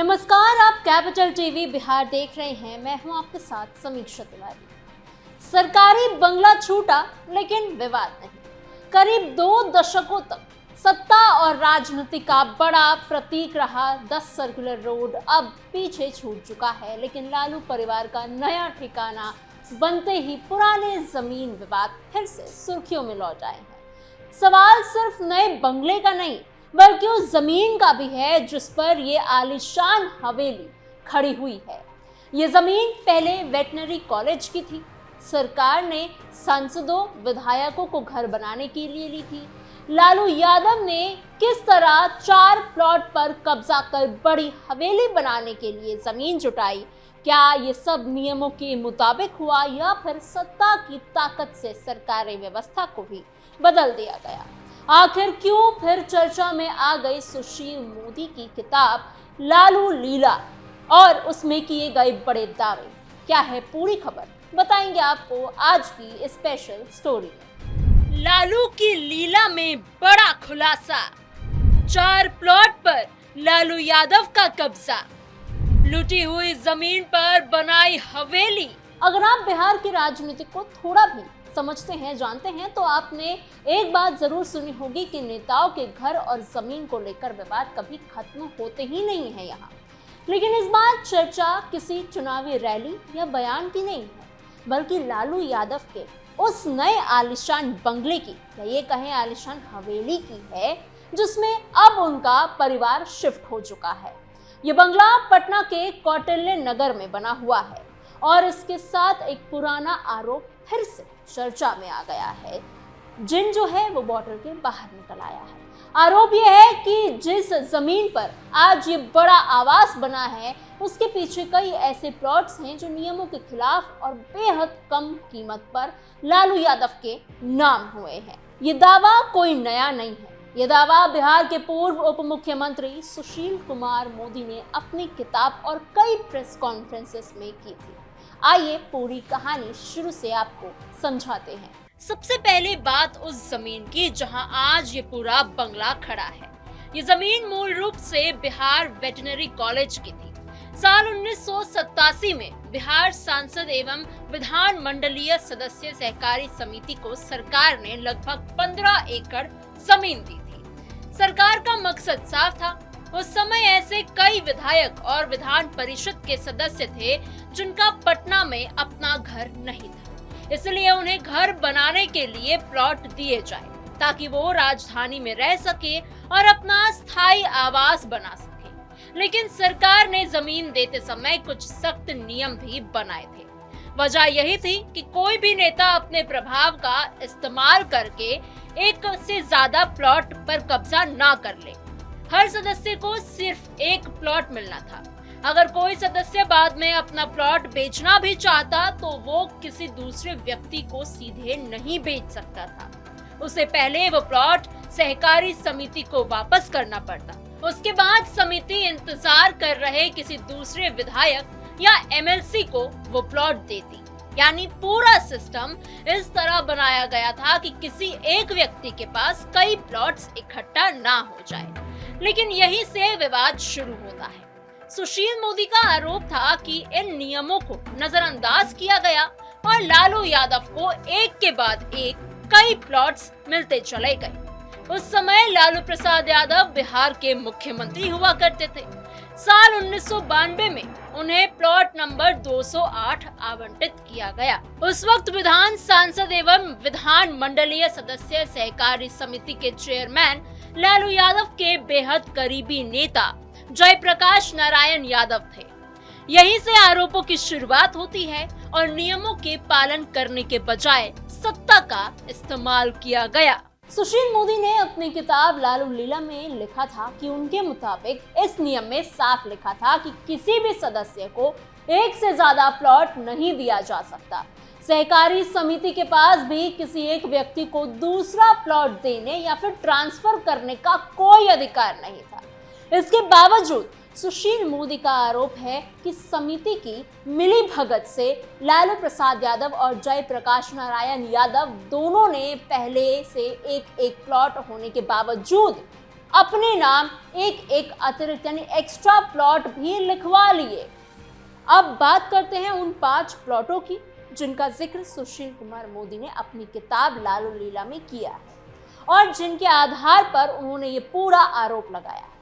नमस्कार, आप capital TV Bihar देख रहे हैं। मैं हूं आपके साथ समीक्षा तिवारी। सरकारी बंगला छूटा लेकिन विवाद नहीं। करीब 2 दशकों तक सत्ता और राजनीति का बड़ा प्रतीक रहा 10 सर्कुलर रोड अब पीछे छूट चुका है, लेकिन लालू परिवार का नया ठिकाना बनते ही पुराने जमीन विवाद फिर से सुर्खियों में लौट आए हैं। सवाल सिर्फ नए बंगले का नहीं बल्कि उस जमीन का भी है जिस पर ये आलीशान हवेली खड़ी हुई है। ये जमीन पहले वेटनरी कॉलेज की थी। सरकार ने सांसदों विधायकों को घर बनाने के लिए ली थी। लालू यादव ने किस तरह 4 प्लॉट पर कब्जा कर बड़ी हवेली बनाने के लिए जमीन जुटाई? क्या ये सब नियमों के मुताबिक हुआ या फिर सत्ता की ताकत से सरकारी व्यवस्था को भी बदल दिया गया? आखिर क्यों फिर चर्चा में आ गई सुशील मोदी की किताब लालू लीला और उसमें किए गए बड़े दावे? क्या है पूरी खबर, बताएंगे आपको आज की स्पेशल स्टोरी में। लालू की लीला में बड़ा खुलासा, 4 प्लॉट पर लालू यादव का कब्जा, लूटी हुई जमीन पर बनाई हवेली। अगर आप बिहार की राजनीति को थोड़ा भी समझते हैं, जानते हैं, तो आपने एक बात जरूर सुनी होगी कि नेताओं के घर और जमीन को लेकर विवाद कभी खत्म होते ही नहीं है यहाँ। लेकिन इस बार चर्चा किसी चुनावी रैली या बयान की नहीं है, बल्कि लालू यादव के उस नए आलीशान बंगले की, या ये कहें आलीशान हवेली की है, जिसमें अब उनका परिवार शिफ्ट हो चुका है। ये बंगला पटना के कौटिल्य नगर में बना हुआ है और इसके साथ एक पुराना आरोप फिर से चर्चा में आ गया है, जिन जो है वो बॉर्डर के बाहर निकल आया है। आरोप यह है कि जिस जमीन पर आज ये बड़ा आवास बना है, उसके पीछे कई ऐसे प्लॉट्स हैं जो नियमों के खिलाफ और बेहद कम कीमत पर लालू यादव के नाम हुए हैं। ये दावा कोई नया नहीं है। ये दावा बिहार के पूर्व उप मुख्यमंत्री सुशील कुमार मोदी ने अपनी किताब और कई प्रेस कॉन्फ्रेंसेस में की थी। आइए पूरी कहानी शुरू से आपको समझाते हैं। सबसे पहले बात उस जमीन की जहां आज ये पूरा बंगला खड़ा है। ये जमीन मूल रूप से बिहार वेटनरी कॉलेज की थी। साल 1987 में बिहार सांसद एवं विधान मंडलीय सदस्य सहकारी समिति को सरकार ने लगभग 15 एकड़ जमीन दी थी। सरकार का मकसद साफ था। उस समय ऐसे कई विधायक और विधान परिषद के सदस्य थे जिनका पटना में अपना घर नहीं था, इसलिए उन्हें घर बनाने के लिए प्लॉट दिए जाए ताकि वो राजधानी में रह सके और अपना स्थायी आवास बना सके। लेकिन सरकार ने जमीन देते समय कुछ सख्त नियम भी बनाए थे। वजह यही थी कि कोई भी नेता अपने प्रभाव का इस्तेमाल करके एक से ज्यादा प्लॉट पर कब्जा ना कर ले। हर सदस्य को सिर्फ एक प्लॉट मिलना था। अगर कोई सदस्य बाद में अपना प्लॉट बेचना भी चाहता तो वो किसी दूसरे व्यक्ति को सीधे नहीं बेच सकता था। उसे पहले वो प्लॉट सहकारी समिति को वापस करना पड़ता। उसके बाद समिति इंतजार कर रहे किसी दूसरे विधायक या एमएलसी को वो प्लॉट देती। यानी पूरा सिस्टम इस तरह बनाया गया था कि किसी एक व्यक्ति के पास कई प्लॉट्स इकट्ठा ना हो जाए। लेकिन यहीं से विवाद शुरू होता है। सुशील मोदी का आरोप था कि इन नियमों को नजरअंदाज किया गया और लालू यादव को एक के बाद एक कई प्लॉट्स मिलते चले गए। उस समय लालू प्रसाद यादव बिहार के मुख्यमंत्री हुआ करते थे। साल 1992 में उन्हें प्लॉट नंबर 208 आवंटित किया गया। उस वक्त विधान सांसद एवं विधान मंडलीय सदस्य सहकारी समिति के चेयरमैन लालू यादव के बेहद करीबी नेता जयप्रकाश नारायण यादव थे। यहीं से आरोपों की शुरुआत होती है और नियमों के पालन करने के बजाय सत्ता का इस्तेमाल किया गया। सुशील मोदी ने अपनी किताब लालू लीला में लिखा था कि उनके मुताबिक इस नियम में साफ लिखा था कि किसी भी सदस्य को एक से ज्यादा प्लॉट नहीं दिया जा सकता। सहकारी समिति के पास भी किसी एक व्यक्ति को दूसरा प्लॉट देने या फिर ट्रांसफर करने का कोई अधिकार नहीं था। इसके बावजूद सुशील मोदी का आरोप है कि समिति की मिली भगत से लालू प्रसाद यादव और जयप्रकाश नारायण यादव दोनों ने पहले से एक एक प्लॉट होने के बावजूद अपने नाम एक एक अतिरिक्त यानी एक्स्ट्रा प्लॉट भी लिखवा लिए। अब बात करते हैं उन 5 प्लॉटों की जिनका जिक्र सुशील कुमार मोदी ने अपनी किताब लालू लीला में किया है और जिनके आधार पर उन्होंने ये पूरा आरोप लगाया है।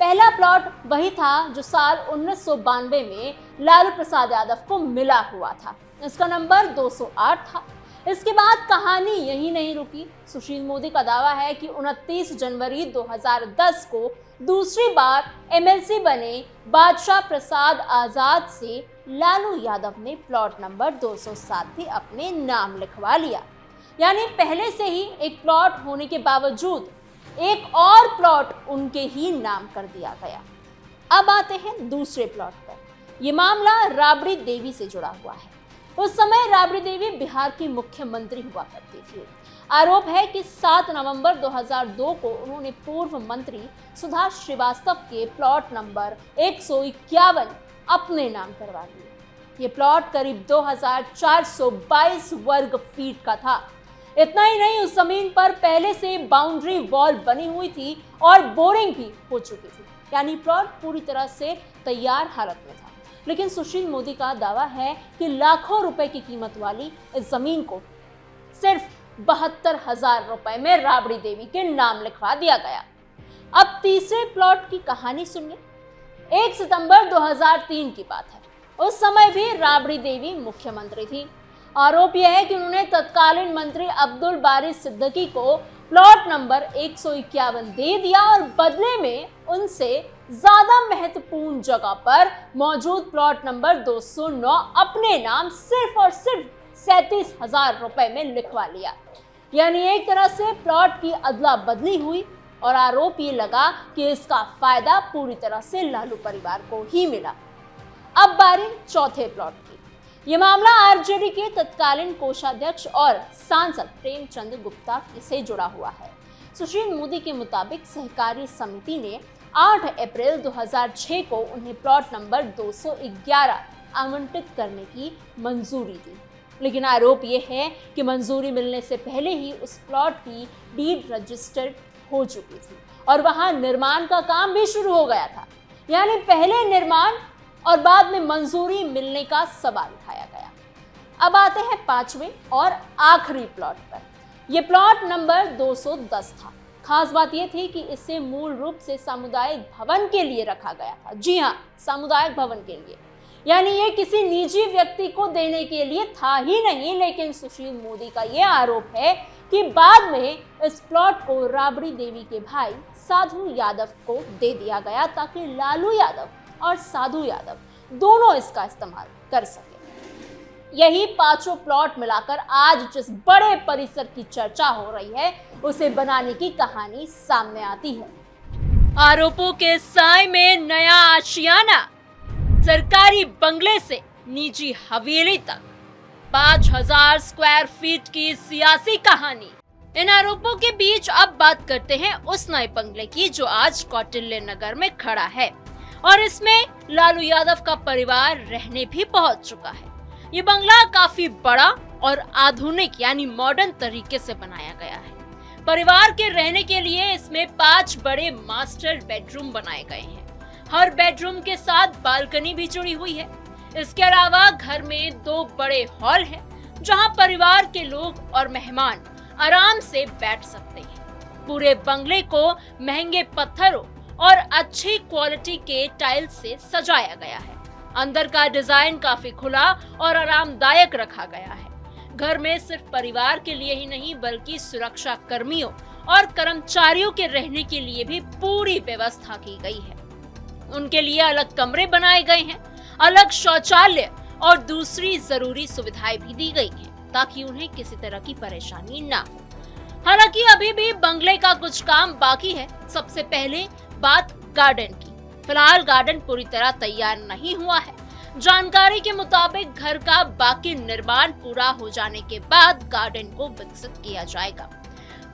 पहला प्लॉट वही था जो साल 1992 में लालू प्रसाद यादव को मिला हुआ था। इसका नंबर 208 था। इसके बाद कहानी यही नहीं रुकी। सुशील मोदी का दावा है कि 29 जनवरी 2010 को दूसरी बार एमएलसी बने बादशाह प्रसाद आजाद से लालू यादव ने प्लॉट नंबर 207 भी अपने नाम लिखवा लिया। यानी पहले से ही एक प्लॉट होने के बावजूद एक और प्लॉट उनके ही नाम कर दिया गया। अब आते हैं दूसरे प्लॉट पर। यह मामला राबड़ी देवी से जुड़ा हुआ है। उस समय राबड़ी देवी बिहार की मुख्यमंत्री हुआ करती थी। आरोप है कि 7 नवंबर 2002 को उन्होंने पूर्व मंत्री सुधा श्रीवास्तव के प्लॉट नंबर 151 अपने नाम करवा लिए। ये प्लॉट करीब 2422 वर्ग फीट का था। इतना ही नहीं, उस जमीन पर पहले से बाउंड्री वॉल बनी हुई थी और बोरिंग भी हो चुकी थी। यानी प्लॉट पूरी तरह से तैयार हालत में था। लेकिन सुशील मोदी का दावा है कि लाखों रुपए की कीमत वाली इस जमीन को सिर्फ 72,000 रुपए में राबड़ी देवी के नाम लिखवा दिया गया। अब तीसरे प्लॉट की कहानी सुनिए। 1 सितंबर 2003 की बात है। उस समय भी राबड़ी देवी मुख्यमंत्री थी। आरोप यह है कि उन्होंने तत्कालीन मंत्री अब्दुल बारी सिद्दीकी को प्लॉट नंबर 151 दे दिया और बदले में उनसे ज्यादा महत्वपूर्ण जगह पर मौजूद प्लॉट नंबर 209 अपने नाम सिर्फ और सिर्फ 37,000 रुपए में लिखवा लिया। यानी एक तरह से प्लॉट की अदला बदली हुई और आरोप ये लगा कि इसका फायदा पूरी तरह से लालू परिवार को ही मिला। अब बारी चौथे प्लॉट की। यह मामला आरजेडी के तत्कालीन कोषाध्यक्ष और सांसद प्रेमचंद गुप्ता से जुड़ा हुआ है। सुशील मोदी के मुताबिक सहकारी समिति ने 8 अप्रैल 2006 को उन्हें प्लॉट नंबर 211 आवंटित करने की मंजूरी दी। लेकिन आरोप यह है कि मंजूरी मिलने से पहले ही उस प्लॉट की डीड रजिस्टर्ड हो चुकी थी और वहां निर्माण का काम भी शुरू हो गया था। यानी पहले निर्माण और बाद में मंजूरी मिलने का सवाल उठाया गया। अब आते हैं 5वें और आखिरी प्लॉट पर। यह प्लॉट नंबर 210 था। खास बात यह थी कि इसे मूल रूप से सामुदायिक भवन के लिए रखा गया था। जी हाँ, सामुदायिक भवन के लिए। यानी ये किसी निजी व्यक्ति को देने के लिए था ही नहीं। लेकिन सुशील मोदी का यह आरोप है कि बाद में इस प्लॉट को राबड़ी देवी के भाई साधु यादव को दे दिया गया ताकि लालू यादव और साधु यादव दोनों इसका इस्तेमाल कर सके। यही 5 प्लॉट मिलाकर आज जिस बड़े परिसर की चर्चा हो रही है उसे बनाने की कहानी सामने आती है। आरोपों के साए में नया आशियाना, सरकारी बंगले से निजी हवेली तक 5,000 स्क्वायर फीट की सियासी कहानी। इन आरोपों के बीच अब बात करते हैं उस नए बंगले की जो आज कौटिल्य नगर में खड़ा है और इसमें लालू यादव का परिवार रहने भी पहुंच चुका है। ये बंगला काफी बड़ा और आधुनिक यानी मॉडर्न तरीके से बनाया गया है। परिवार के रहने के लिए इसमें 5 बड़े मास्टर बेडरूम बनाए गए हैं। हर बेडरूम के साथ बालकनी भी जुड़ी हुई है। इसके अलावा घर में 2 बड़े हॉल हैं जहां परिवार के लोग और मेहमान आराम से बैठ सकते हैं। पूरे बंगले को महंगे पत्थरों और अच्छी क्वालिटी के टाइल्स से सजाया गया है। अंदर का डिजाइन काफी खुला और आरामदायक रखा गया है। घर में सिर्फ परिवार के लिए ही नहीं बल्कि सुरक्षा कर्मियों और कर्मचारियों के रहने के लिए भी पूरी व्यवस्था की गई है। उनके लिए अलग कमरे बनाए गए हैं, अलग शौचालय और दूसरी जरूरी सुविधाएं भी दी गई हैं ताकि उन्हें किसी तरह की परेशानी ना हो। हालांकि अभी भी बंगले का कुछ काम बाकी है। सबसे पहले बात गार्डन की। फिलहाल गार्डन पूरी तरह तैयार नहीं हुआ है। जानकारी के मुताबिक घर का बाकी निर्माण पूरा हो जाने के बाद गार्डन को विकसित किया जाएगा।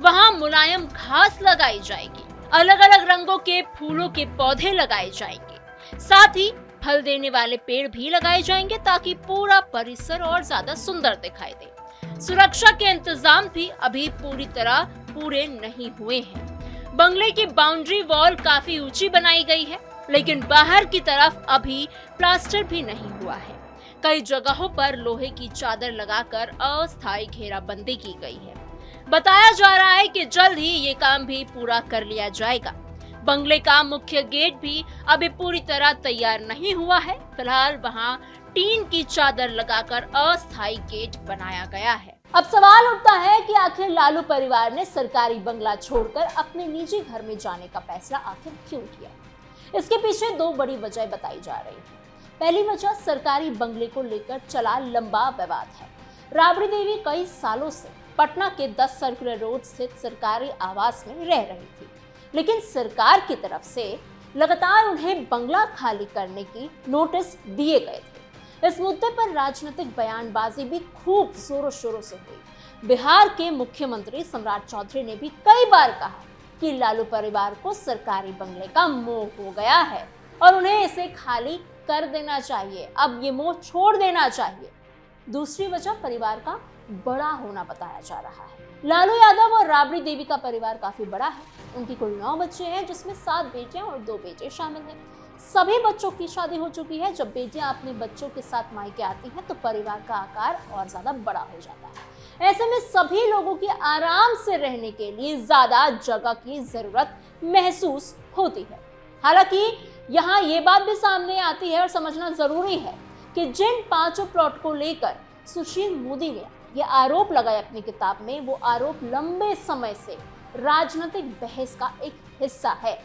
वहां मुलायम घास लगाई जाएगी, अलग अलग रंगों के फूलों के पौधे लगाए जाएंगे, साथ ही फल देने वाले पेड़ भी लगाए जाएंगे ताकि पूरा परिसर और ज्यादा सुंदर दिखाई दे। सुरक्षा के इंतजाम भी अभी पूरी तरह पूरे नहीं हुए हैं। बंगले की बाउंड्री वॉल काफी ऊंची बनाई गई है, लेकिन बाहर की तरफ अभी प्लास्टर भी नहीं हुआ है। कई जगहों पर लोहे की चादर लगाकर अस्थायी घेराबंदी की गई है। बताया जा रहा है कि जल्द ही ये काम भी पूरा कर लिया जाएगा। बंगले का मुख्य गेट भी अभी पूरी तरह तैयार नहीं हुआ है। फिलहाल वहां टीन की चादर लगाकर अस्थायी गेट बनाया गया है। अब सवाल उठता है कि आखिर लालू परिवार ने सरकारी बंगला छोड़कर अपने निजी घर में जाने का फैसला आखिर क्यों किया? इसके पीछे दो बड़ी वजह बताई जा रही है। पहली वजह सरकारी बंगले को लेकर चला लंबा विवाद है। राबड़ी देवी कई सालों से पटना के 10 सर्कुलर रोड स्थित सरकारी आवास में रह रही थी, लेकिन सरकार की तरफ से लगातार उन्हें बंगला खाली करने की नोटिस दिए गए थे। इस मुद्दे पर राजनीतिक बयानबाजी भी खूब जोरों शोरों से हुई। बिहार के मुख्यमंत्री सम्राट चौधरी ने भी कई बार कहा कि लालू परिवार को सरकारी बंगले का मोह हो गया है और उन्हें इसे खाली कर देना चाहिए, अब ये मोह छोड़ देना चाहिए। दूसरी वजह परिवार का बड़ा होना बताया जा रहा है। लालू यादव और राबड़ी देवी का परिवार काफी बड़ा है। उनकी कुल 9 बच्चे हैं, जिसमें 7 बेटियां और 2 बेटे शामिल हैं। सभी बच्चों की शादी हो चुकी है। जब बेटियां अपने बच्चों के साथ मायके आती हैं तो परिवार का आकार और ज्यादा बड़ा हो जाता है। ऐसे में सभी लोगों की आराम से रहने के लिए ज्यादा जगह की जरूरत महसूस होती है। हालांकि यहाँ ये बात भी सामने आती है और समझना जरूरी है कि जिन 5 प्लॉट को लेकर सुशील मोदी ने ये आरोप लगाए अपनी किताब में, वो आरोप लंबे समय से राजनीतिक बहस का एक हिस्सा है।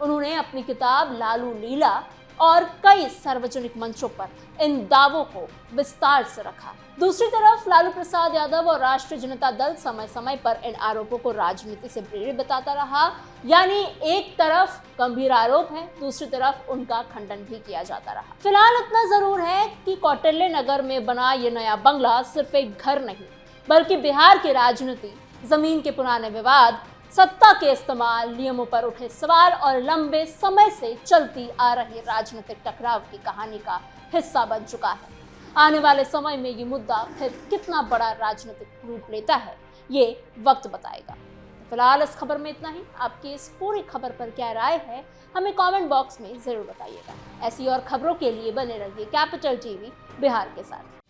उन्होंने अपनी किताब लालू लीला और कई सार्वजनिक मंचों पर इन दावों को विस्तार से रखा। दूसरी तरफ लालू प्रसाद यादव और राष्ट्रीय जनता दल समय समय पर इन आरोपों को राजनीति से प्रेरित बताता रहा। यानी एक तरफ गंभीर आरोप है, दूसरी तरफ उनका खंडन भी किया जाता रहा। फिलहाल इतना जरूर है कि कौटिल्य नगर में बना ये नया बंगला सिर्फ एक घर नहीं, बल्कि बिहार की राजनीति, जमीन के पुराने विवाद, सत्ता के इस्तेमाल, नियमों पर उठे सवाल और लंबे समय से चलती आ रही राजनीतिक टकराव की कहानी का हिस्सा बन चुका है। आने वाले समय में ये मुद्दा फिर कितना बड़ा राजनीतिक रूप लेता है, ये वक्त बताएगा। फिलहाल इस खबर में इतना ही। आपकी इस पूरी खबर पर क्या राय है, हमें कमेंट बॉक्स में जरूर बताइएगा। ऐसी और खबरों के लिए बने रहिए कैपिटल टीवी बिहार के साथ।